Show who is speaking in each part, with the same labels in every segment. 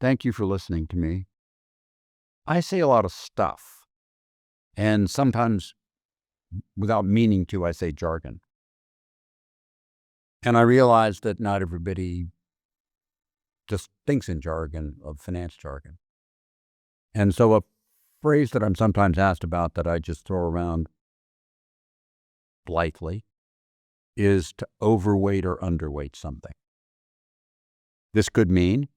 Speaker 1: Thank you for listening to me. I say a lot of stuff, and sometimes without meaning to, I say jargon. And I realize that not everybody just thinks in jargon of finance jargon. And so a phrase that I'm sometimes asked about that I just throw around blithely is to overweight or underweight something. This could mean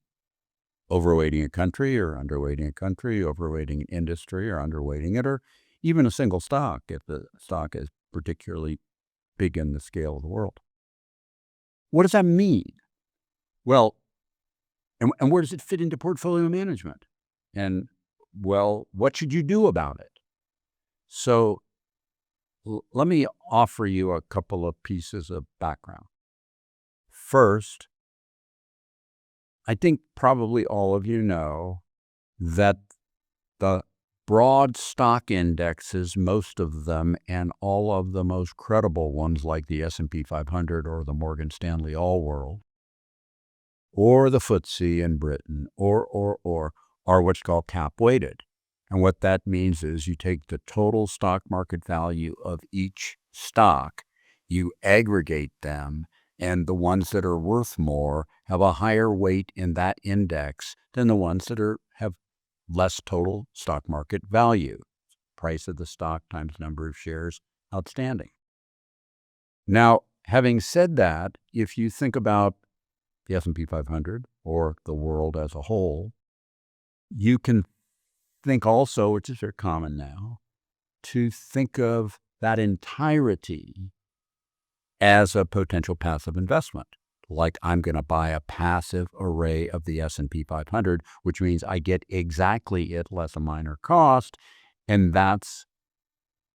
Speaker 1: overweighting a country or underweighting a country, overweighting an industry or underweighting it, or even a single stock if the stock is particularly big in the scale of the world. What does that mean? Well, and where does it fit into portfolio management? And, well, what should you do about it? So let me offer you a couple of pieces of background. First, I think probably all of you know that the broad stock indexes, most of them, and all of the most credible ones like the S&P 500 or the Morgan Stanley All World, or the FTSE in Britain, or are what's called cap weighted. And what that means is you take the total stock market value of each stock, you aggregate them, and the ones that are worth more have a higher weight in that index than the ones that have less total stock market value. Price of the stock times number of shares outstanding. Now, having said that, if you think about the S&P 500 or the world as a whole, you can think also, which is very common now, to think of that entirety as a potential passive investment. Like I'm going to buy a passive array of the S&P 500, which means I get exactly it less a minor cost, and that's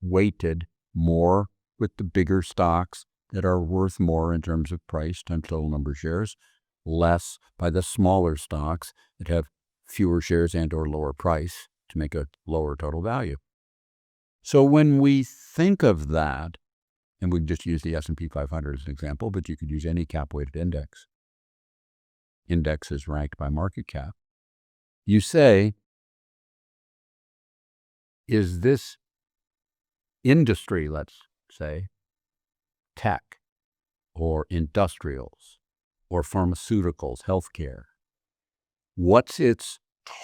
Speaker 1: weighted more with the bigger stocks that are worth more in terms of price times total number of shares, less by the smaller stocks that have fewer shares and or lower price to make a lower total value. So when we think of that, and we can just use the S&P 500 as an example, but you could use any cap-weighted index. Index is ranked by market cap. You say, is this industry, let's say, tech or industrials or pharmaceuticals, healthcare, what's its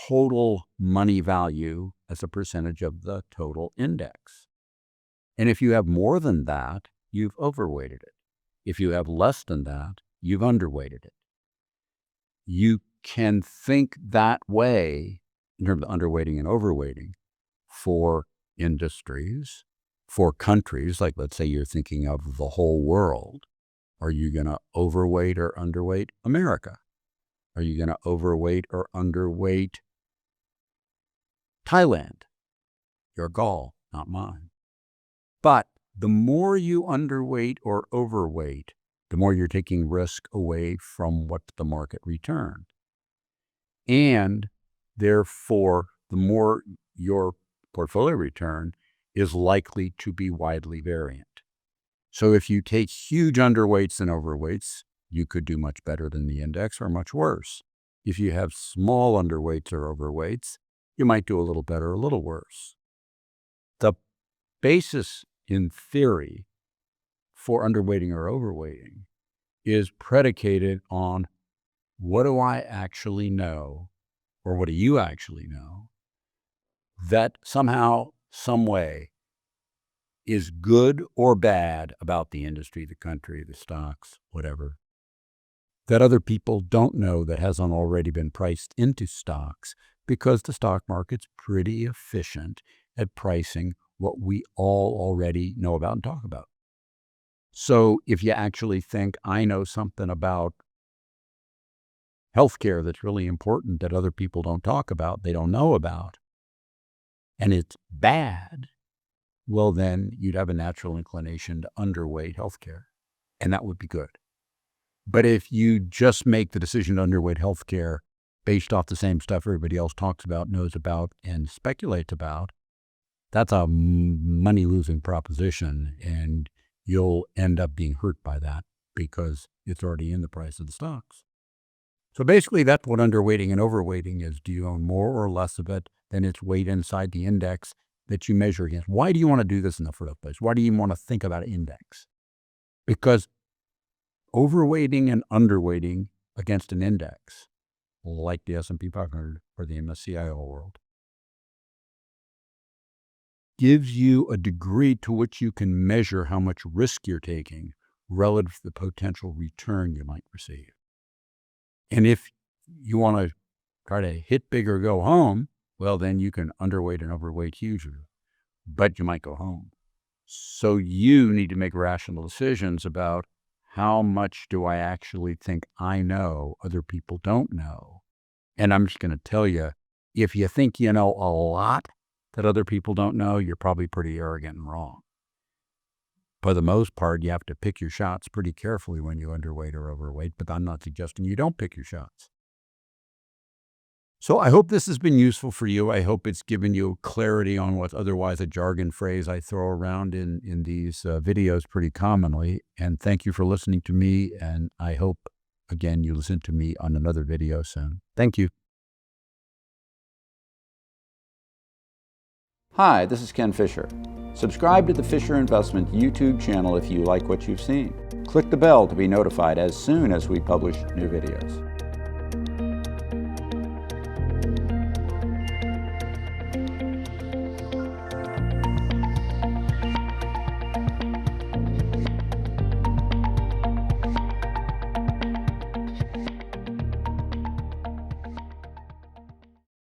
Speaker 1: total money value as a percentage of the total index? And if you have more than that, you've overweighted it. If you have less than that, you've underweighted it. You can think that way in terms of underweighting and overweighting for industries, for countries, like let's say you're thinking of the whole world. Are you going to overweight or underweight America? Are you going to overweight or underweight Thailand? Your call, not mine. But the more you underweight or overweight, the more you're taking risk away from what the market returned. And therefore, the more your portfolio return is likely to be widely variant. So if you take huge underweights and overweights, you could do much better than the index or much worse. If you have small underweights or overweights, you might do a little better or a little worse. The basis in theory for underweighting or overweighting is predicated on what do I actually know, or what do you actually know, that somehow, some way is good or bad about the industry, the country, the stocks, whatever, that other people don't know that hasn't already been priced into stocks, because the stock market's pretty efficient at pricing what we all already know about and talk about. So if you actually think I know something about healthcare that's really important that other people don't talk about, they don't know about, and it's bad, well, then you'd have a natural inclination to underweight healthcare, and that would be good. But if you just make the decision to underweight healthcare based off the same stuff everybody else talks about, knows about, and speculates about, that's a money-losing proposition, and you'll end up being hurt by that because it's already in the price of the stocks. So basically, that's what underweighting and overweighting is. Do you own more or less of it than its weight inside the index that you measure against? Why do you want to do this in the first place? Why do you want to think about an index? Because overweighting and underweighting against an index, like the S&P 500 or the MSCI World, gives you a degree to which you can measure how much risk you're taking relative to the potential return you might receive. And if you want to try to hit big or go home, well, then you can underweight and overweight hugely, but you might go home. So you need to make rational decisions about how much do I actually think I know other people don't know. And I'm just going to tell you, if you think you know a lot that other people don't know, you're probably pretty arrogant and wrong. For the most part, you have to pick your shots pretty carefully when you underweight or overweight, but I'm not suggesting you don't pick your shots. So I hope this has been useful for you. I hope it's given you clarity on what's otherwise a jargon phrase I throw around in these videos pretty commonly. And thank you for listening to me. And I hope, again, you listen to me on another video soon. Thank you.
Speaker 2: Hi, this is Ken Fisher. Subscribe to the Fisher Investment YouTube channel if you like what you've seen. Click the bell to be notified as soon as we publish new videos.